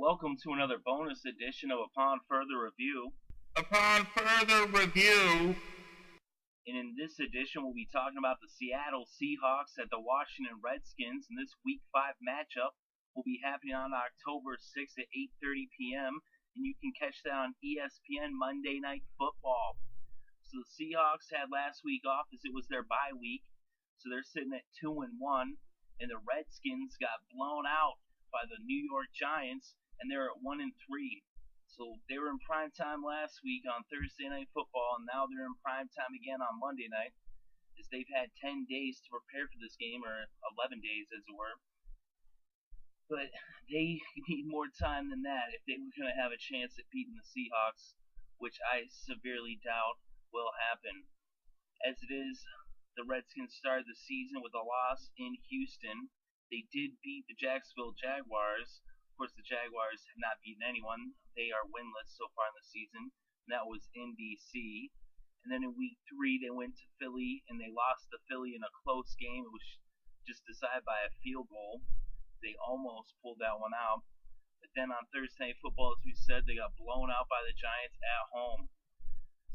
Welcome to another bonus edition of Upon Further Review. Upon further review, And in this edition, we'll be talking about the Seattle Seahawks at the Washington Redskins. And this Week 5 matchup will be happening on October 6th at 8:30 p.m. And you can catch that on ESPN Monday Night Football. So the Seahawks had last week off as it was their bye week. So they're sitting at 2-1. And the Redskins got blown out by the New York Giants, and they're at 1-3. So they were in prime time last week on Thursday Night Football, and now they're in prime time again on Monday night, as they've had 10 days to prepare for this game, or 11 days as it were. But they need more time than that if they were going to have a chance at beating the Seahawks, which I severely doubt will happen. As it is, the Redskins started the season with a loss in Houston. They did beat the Jacksonville Jaguars. Of course, the Jaguars have not beaten anyone. They are winless so far in the season. And that was in D.C. And then in Week 3, they went to Philly, and they lost to Philly in a close game. It was just decided by a field goal. They almost pulled that one out. But then on Thursday Night Football, as we said, they got blown out by the Giants at home.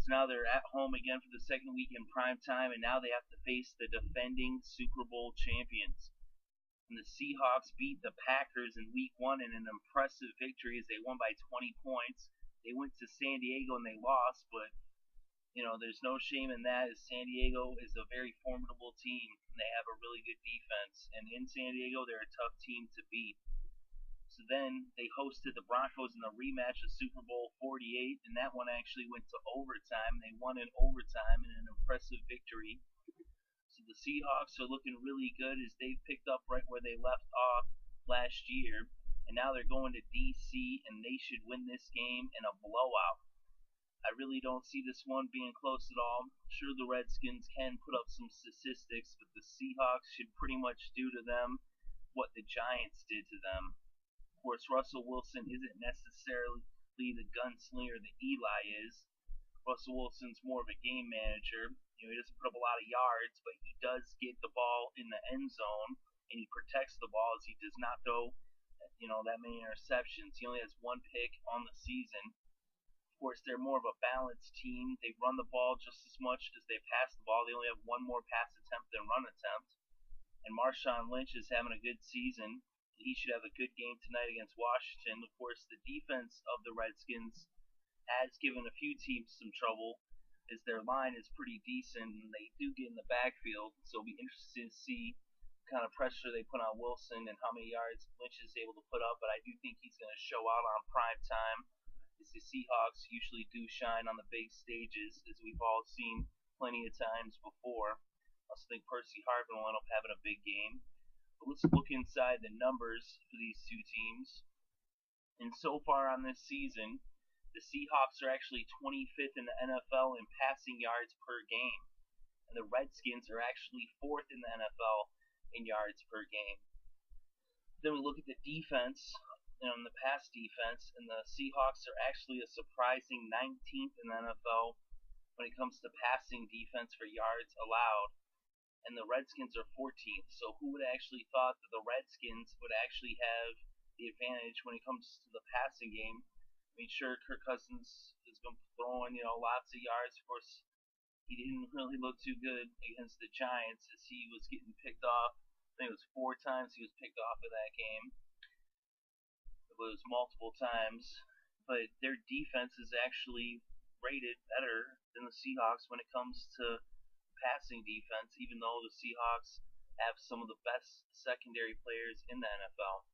So now they're at home again for the second week in prime time, and now they have to face the defending Super Bowl champions. And the Seahawks beat the Packers in Week 1 in an impressive victory as they won by 20 points. They went to San Diego and they lost, but there's no shame in that, as San Diego is a very formidable team, and they have a really good defense. And in San Diego, they're a tough team to beat. So then they hosted the Broncos in the rematch of Super Bowl 48, and that one actually went to overtime. They won in overtime in an impressive victory. So the Seahawks are looking really good as they've picked up right where they left off last year, and now they're going to D.C., and they should win this game in a blowout. I really don't see this one being close at all. Sure, the Redskins can put up some statistics, but the Seahawks should pretty much do to them what the Giants did to them. Of course, Russell Wilson isn't necessarily the gunslinger that Eli is. Russell Wilson's more of a game manager. He doesn't put up a lot of yards, but he does get the ball in the end zone, and he protects the ball as he does not throw, that many interceptions. He only has one pick on the season. Of course, they're more of a balanced team. They run the ball just as much as they pass the ball. They only have one more pass attempt than run attempt. And Marshawn Lynch is having a good season. He should have a good game tonight against Washington. Of course, the defense of the Redskins has given a few teams some trouble, as their line is pretty decent and they do get in the backfield. So it'll be interesting to see what kind of pressure they put on Wilson and how many yards Lynch is able to put up. But I do think he's going to show out on prime time, as the Seahawks usually do shine on the big stages, as we've all seen plenty of times before. I also think Percy Harvin will end up having a big game. But let's look inside the numbers for these two teams. And so far on this season, the Seahawks are actually 25th in the NFL in passing yards per game. And the Redskins are actually 4th in the NFL in yards per game. Then we look at the defense, the pass defense, and the Seahawks are actually a surprising 19th in the NFL when it comes to passing defense for yards allowed. And the Redskins are 14th. So who would actually thought that the Redskins would actually have the advantage when it comes to the passing game? I mean, sure, Kirk Cousins has been throwing, lots of yards. Of course, he didn't really look too good against the Giants, as he was getting picked off. I think it was 4 times he was picked off in that game. It was multiple times. But their defense is actually rated better than the Seahawks when it comes to passing defense, even though the Seahawks have some of the best secondary players in the NFL.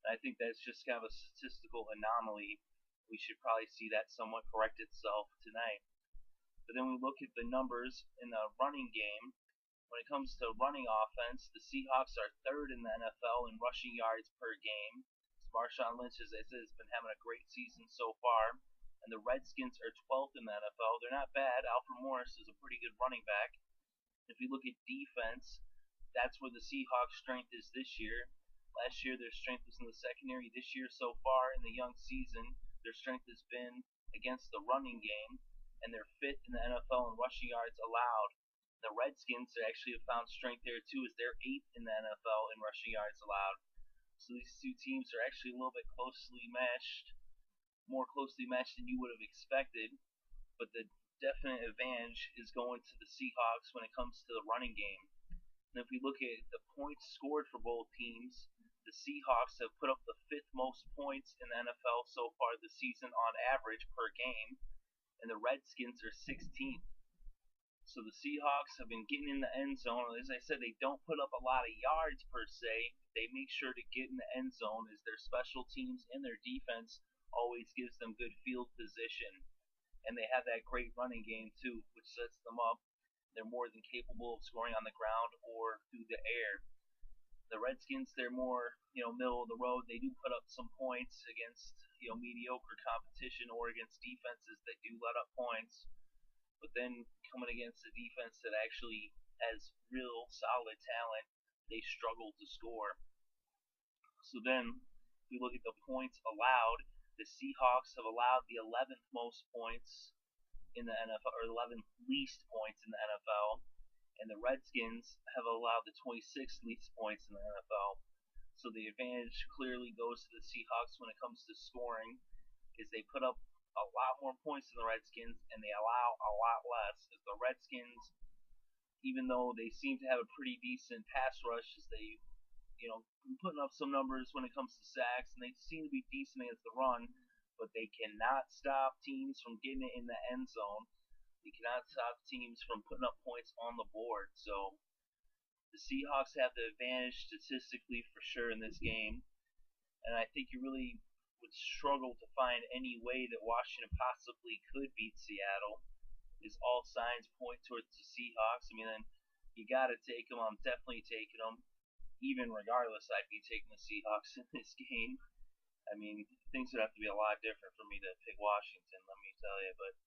And I think that's just kind of a statistical anomaly. We should probably see that somewhat correct itself tonight. But then we look at the numbers in the running game. When it comes to running offense, the Seahawks are 3rd in the NFL in rushing yards per game. Marshawn Lynch, as I said, has been having a great season so far. And the Redskins are 12th in the NFL. They're not bad. Alfred Morris is a pretty good running back. If you look at defense, that's where the Seahawks' strength is this year. Last year, their strength was in the secondary. This year, so far in the young season, their strength has been against the running game, and they're 5th in the NFL in rushing yards allowed. The Redskins actually have found strength there too, as they're 8th in the NFL in rushing yards allowed. So these two teams are actually a little bit closely matched, more closely matched than you would have expected. But the definite advantage is going to the Seahawks when it comes to the running game. And if we look at the points scored for both teams, the Seahawks have put up the 5th most points in the NFL so far this season on average per game, and the Redskins are 16th. So the Seahawks have been getting in the end zone. As I said, they don't put up a lot of yards per se. They make sure to get in the end zone as their special teams and their defense always gives them good field position. And they have that great running game too, which sets them up. They're more than capable of scoring on the ground or through the air. The Redskins, they're more, middle of the road. They do put up some points against, mediocre competition or against defenses that do let up points. But then coming against a defense that actually has real solid talent, they struggle to score. So then, if we look at the points allowed, the Seahawks have allowed the 11th most points in the NFL, or 11th least points in the NFL, and the Redskins have allowed the 26th least points in the NFL. So the advantage clearly goes to the Seahawks when it comes to scoring, is they put up a lot more points than the Redskins, and they allow a lot less. As the Redskins, even though they seem to have a pretty decent pass rush, as they, putting up some numbers when it comes to sacks, and they seem to be decent against the run, but they cannot stop teams from getting it in the end zone. They cannot stop teams from putting up points on the board. So the Seahawks have the advantage statistically for sure in this game, and I think you really would struggle to find any way that Washington possibly could beat Seattle, is all signs point towards the Seahawks. I mean, then you got to take them. I'm definitely taking them. Even regardless, I'd be taking the Seahawks in this game. I mean, things would have to be a lot different for me to pick Washington, let me tell you. But,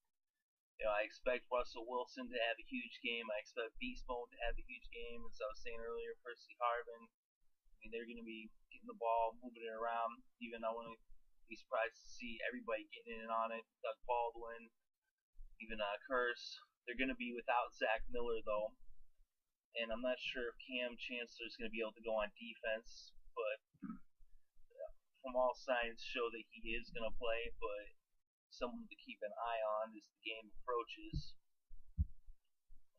I expect Russell Wilson to have a huge game. I expect Beast Mode to have a huge game. As I was saying earlier, Percy Harvin, I mean, they're going to be getting the ball, moving it around. Even I want to be surprised to see everybody getting in on it. Doug Baldwin, even Curse. They're going to be without Zach Miller, though. And I'm not sure if Cam Chancellor is going to be able to go on defense. But from all signs show that he is going to play. But someone to keep an eye on as the game approaches.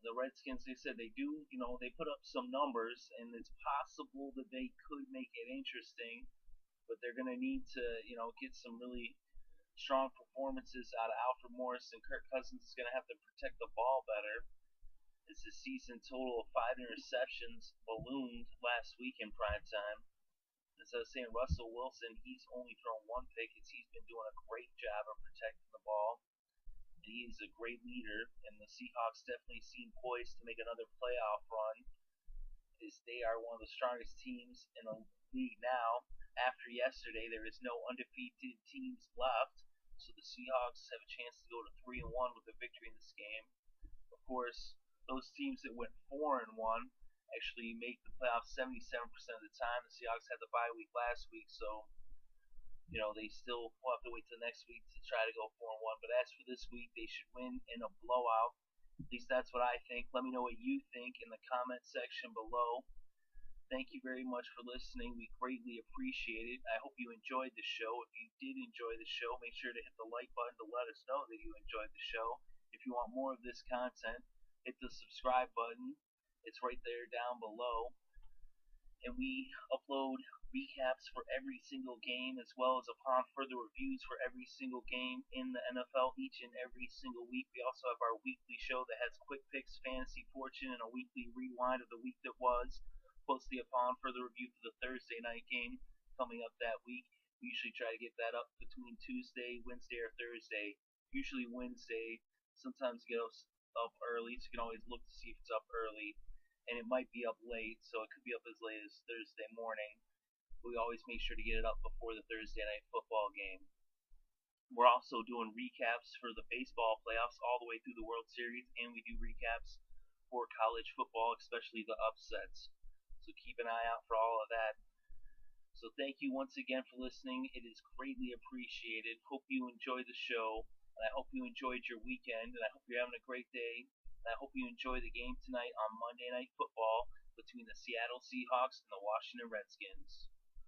The Redskins, they said they do, they put up some numbers. And it's possible that they could make it interesting. But they're going to need to, get some really strong performances out of Alfred Morris, and Kirk Cousins is going to have to protect the ball better. As the season total of 5 interceptions ballooned last week in prime time. As I was saying, Russell Wilson, he's only thrown 1 pick as he's been doing a great job of protecting the ball. And he's a great leader, and the Seahawks definitely seem poised to make another playoff run, as they are one of the strongest teams in the league now. After yesterday, there is no undefeated teams left, so the Seahawks have a chance to go to 3-1 with a victory in this game. Of course, those teams that went 4-1 actually make the playoffs 77% of the time. The Seahawks had the bye week last week, so they still will have to wait till next week to try to go 4-1. But as for this week, they should win in a blowout. At least that's what I think. Let me know what you think in the comment section below. Thank you very much for listening. We greatly appreciate it. I hope you enjoyed the show. If you did enjoy the show, make sure to hit the like button to let us know that you enjoyed the show. If you want more of this content, hit the subscribe button. It's right there down below. And we upload recaps for every single game, as well as upon further reviews for every single game in the NFL each and every single week. We also have our weekly show that has quick picks, fantasy fortune, and a weekly rewind of the week that was, plus the upon further review for the Thursday night game coming up that week. We usually try to get that up between Tuesday, Wednesday, or Thursday. Usually Wednesday. Sometimes it goes up early, so you can always look to see if it's up early. And it might be up late, so it could be up as late as Thursday morning. We always make sure to get it up before the Thursday night football game. We're also doing recaps for the baseball playoffs all the way through the World Series, and we do recaps for college football, especially the upsets. So keep an eye out for all of that. So thank you once again for listening. It is greatly appreciated. Hope you enjoyed the show, and I hope you enjoyed your weekend, and I hope you're having a great day. And I hope you enjoy the game tonight on Monday Night Football between the Seattle Seahawks and the Washington Redskins.